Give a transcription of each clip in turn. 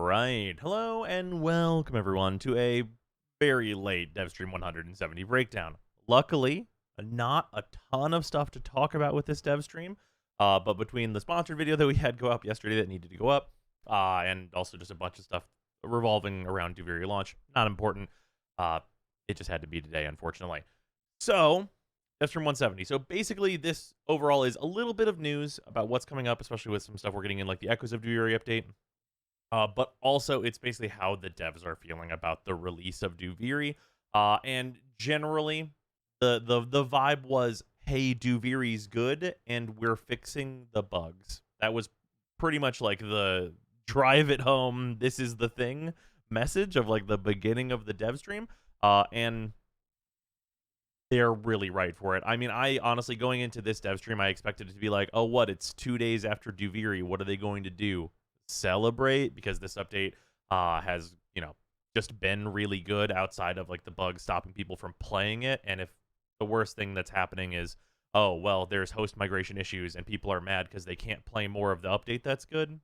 right. Hello and welcome everyone to a very late Devstream 170 breakdown. Luckily, not a ton of stuff to talk about with this Devstream, but between the sponsored video that we had go up yesterday that needed to go up, and also just a bunch of stuff revolving around Duviri launch, not important. Uh, it just had to be today, unfortunately. So, Devstream 170. So basically, this overall is a little bit of news about what's coming up, especially with some stuff we're getting in, like the Echoes of Duviri update. But also, it's basically how the devs are feeling about the release of Duviri. And generally, the vibe was, hey, Duviri's good, and we're fixing the bugs. That was pretty much like the drive it home, this is the thing message of like the beginning of the dev stream. And they're really right for it. I mean, I honestly, going into this dev stream, I expected it to be like, oh, what? It's 2 days after Duviri. What are they going to do? Celebrate? Because this update has, just been really good outside of like the bugs stopping people from playing it. And if the worst thing that's happening is, oh, well, there's host migration issues and people are mad because they can't play more of the update that's good,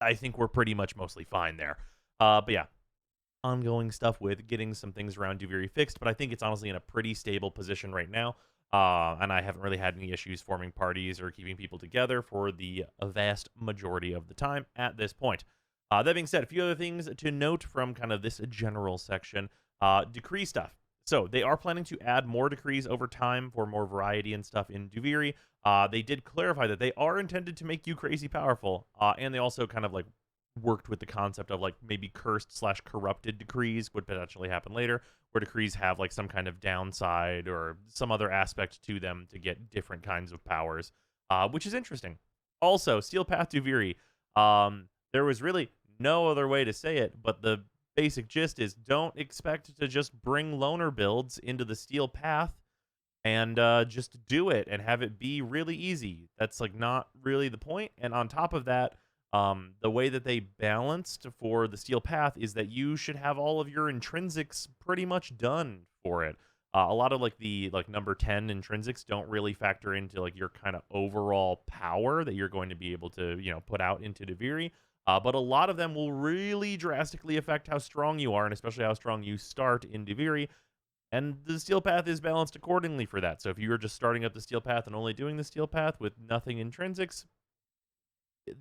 I think we're pretty much mostly fine there. But yeah, ongoing stuff with getting some things around Duviri fixed, but I think it's honestly in a pretty stable position right now. And I haven't really had any issues forming parties or keeping people together for the vast majority of the time at this point. That being said, a few other things to note from kind of this general section. Decree stuff. So they are planning to add more decrees over time for more variety and stuff in Duviri. They did clarify that they are intended to make you crazy powerful, and they also kind of like worked with the concept of like maybe cursed/corrupted decrees would potentially happen later, where decrees have like some kind of downside or some other aspect to them to get different kinds of powers, which is interesting. Also, Steel Path Duviri. There was really no other way to say it, but the basic gist is don't expect to just bring loner builds into the Steel Path and just do it and have it be really easy. That's like not really the point. And on top of that, the way that they balanced for the Steel Path is that you should have all of your intrinsics pretty much done for it. A lot of like the number 10 intrinsics don't really factor into like your kind of overall power that you're going to be able to put out into Duviri. But a lot of them will really drastically affect how strong you are, and especially how strong you start in Duviri. And the Steel Path is balanced accordingly for that. So if you were just starting up the Steel Path and only doing the Steel Path with nothing intrinsics,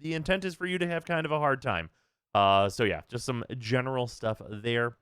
the intent is for you to have kind of a hard time. So yeah, just some general stuff there.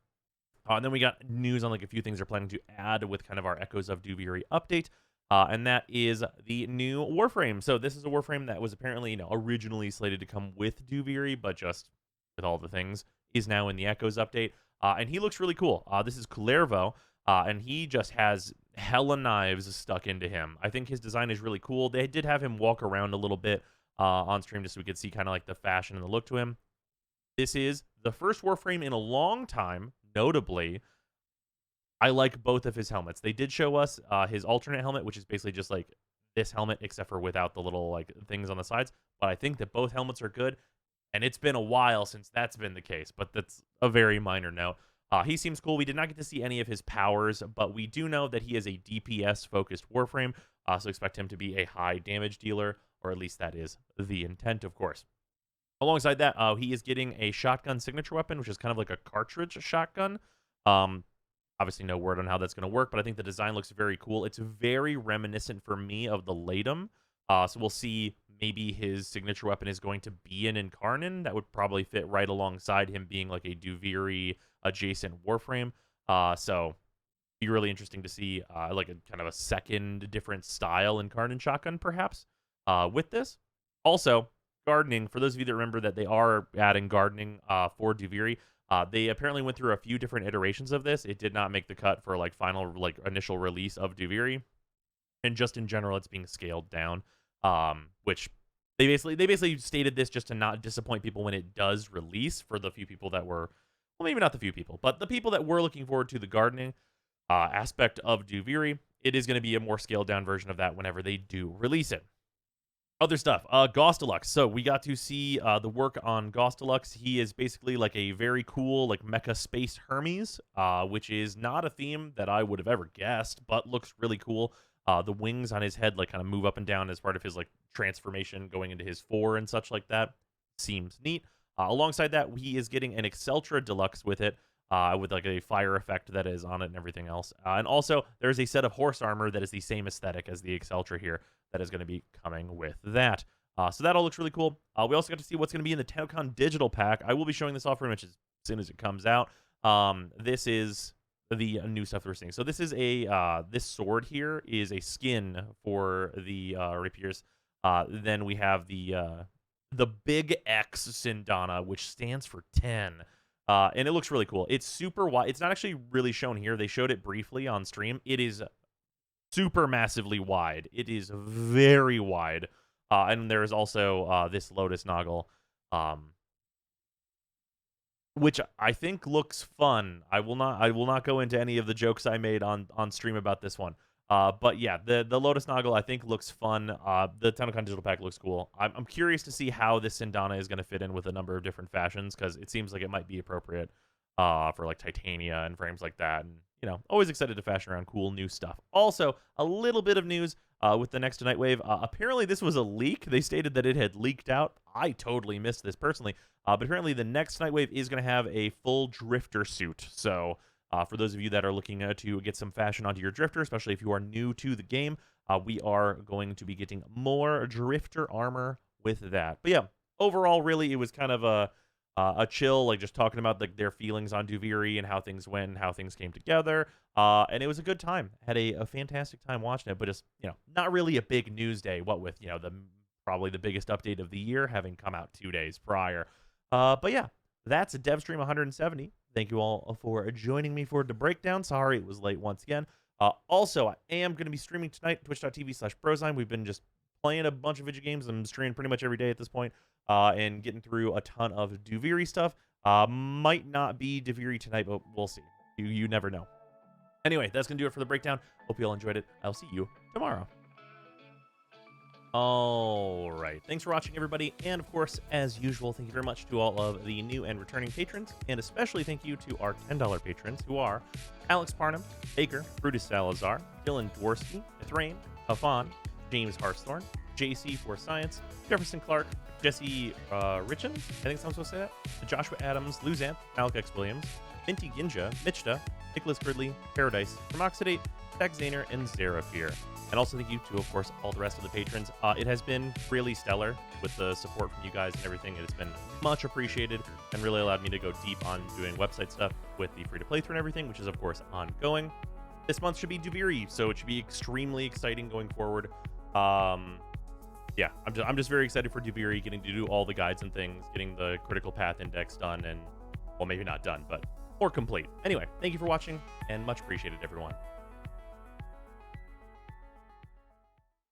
And then we got news on like a few things they're planning to add with kind of our Echoes of Duviri update. And that is the new Warframe. So this is a Warframe that was apparently, originally slated to come with Duviri, but just with all the things, is now in the Echoes update. And he looks really cool. This is Kullervo, and he just has hella knives stuck into him. I think his design is really cool. They did have him walk around a little bit on stream just so we could see kind of like the fashion and the look to him. This is the first Warframe in a long time, notably. I like both of his helmets. They did show us his alternate helmet, which is basically just like this helmet, except for without the little like things on the sides. But I think that both helmets are good, and it's been a while since that's been the case. But that's a very minor note. He seems cool. We did not get to see any of his powers, but we do know that he is a DPS-focused Warframe, so expect him to be a high damage dealer, or at least that is the intent, of course. Alongside that, he is getting a shotgun signature weapon, which is kind of like a cartridge shotgun. Obviously, no word on how that's going to work, but I think the design looks very cool. It's very reminiscent for me of the Latum. So we'll see maybe his signature weapon is going to be an Incarnon. That would probably fit right alongside him being like a Duviri adjacent Warframe. So be really interesting to see like a kind of a second different style Incarnon shotgun, perhaps, with this. Also, gardening, for those of you that remember that they are adding gardening for Duviri, they apparently went through a few different iterations of this. It did not make the cut for like final like initial release of Duviri, and just in general, it's being scaled down. Which they basically stated this just to not disappoint people when it does release. For the few people that were, well, maybe not the few people, but the people that were looking forward to the gardening aspect of Duviri, it is going to be a more scaled down version of that whenever they do release it. Other stuff, Gostelux. So we got to see the work on Gostelux. He is basically like a very cool like mecha space Hermes, which is not a theme that I would have ever guessed, but looks really cool. The wings on his head like kind of move up and down as part of his like transformation going into his 4 and such like that. Seems neat. Alongside that, he is getting an Exceltra Deluxe with it, with like a fire effect that is on it and everything else. And also, there's a set of horse armor that is the same aesthetic as the Exceltra here that is going to be coming with that. So that all looks really cool. We also got to see what's going to be in the TennoCon digital pack. I will be showing this off pretty much as soon as it comes out. This is the new stuff that we're seeing. So this is this sword here is a skin for the rapiers. Then we have the Big X Sindana, which stands for 10. And it looks really cool. It's super wide. It's not actually really shown here. They showed it briefly on stream. It is super massively wide. It is very wide. And there is also this Lotus Noggle, which I think looks fun. I will not go into any of the jokes I made on stream about this one. But yeah, the Lotus Noggle I think looks fun. The TennoCon digital pack looks cool. I'm curious to see how this Sindana is going to fit in with a number of different fashions, because it seems like it might be appropriate for like Titania and frames like that. And you know, always excited to fashion around cool new stuff. Also, a little bit of news with the next Nightwave. Apparently, this was a leak. They stated that it had leaked out. I totally missed this personally. But apparently, the next Nightwave is going to have a full Drifter suit. So, for those of you that are looking to get some fashion onto your Drifter, especially if you are new to the game, we are going to be getting more Drifter armor with that. But yeah, overall, really, it was kind of a chill, like just talking about like their feelings on Duviri and how things went and how things came together. And it was a good time. Had a fantastic time watching it, but just, you know, not really a big news day. What with, you know, probably the biggest update of the year having come out 2 days prior. But yeah, that's Devstream 170. Thank you all for joining me for the breakdown. Sorry it was late once again. Also, I am going to be streaming tonight, twitch.tv/Brozime. We've been just playing a bunch of video games. I'm streaming pretty much every day at this point, and getting through a ton of Duviri stuff. Might not be Duviri tonight, but we'll see. You never know. Anyway, that's going to do it for the breakdown. Hope you all enjoyed it. I'll see you tomorrow. All right. Thanks for watching, everybody. And of course, as usual, thank you very much to all of the new and returning patrons. And especially thank you to our $10 patrons, who are Alex Parnham, Baker, Brutus Salazar, Dylan Dworsky, Ithrain, Hafan, James Harthorne, JC for Science, Jefferson Clark, Jesse Richin, I think I'm supposed to say that, Joshua Adams, Luzanth, Alec X. Williams, Minty Ginja, Michta, Nicholas Gridley, Paradise, Promoxidate, Zach Zahner, and Zerafir. And also thank you to, of course, all the rest of the patrons. It has been really stellar with the support from you guys and everything. It has been much appreciated and really allowed me to go deep on doing website stuff with the free-to-play through and everything, which is, of course, ongoing. This month should be Duviri, so it should be extremely exciting going forward. Yeah, I'm just very excited for Duviri, getting to do all the guides and things, getting the critical path index done, and, well, maybe not done, but more complete. Anyway, thank you for watching, and much appreciated, everyone.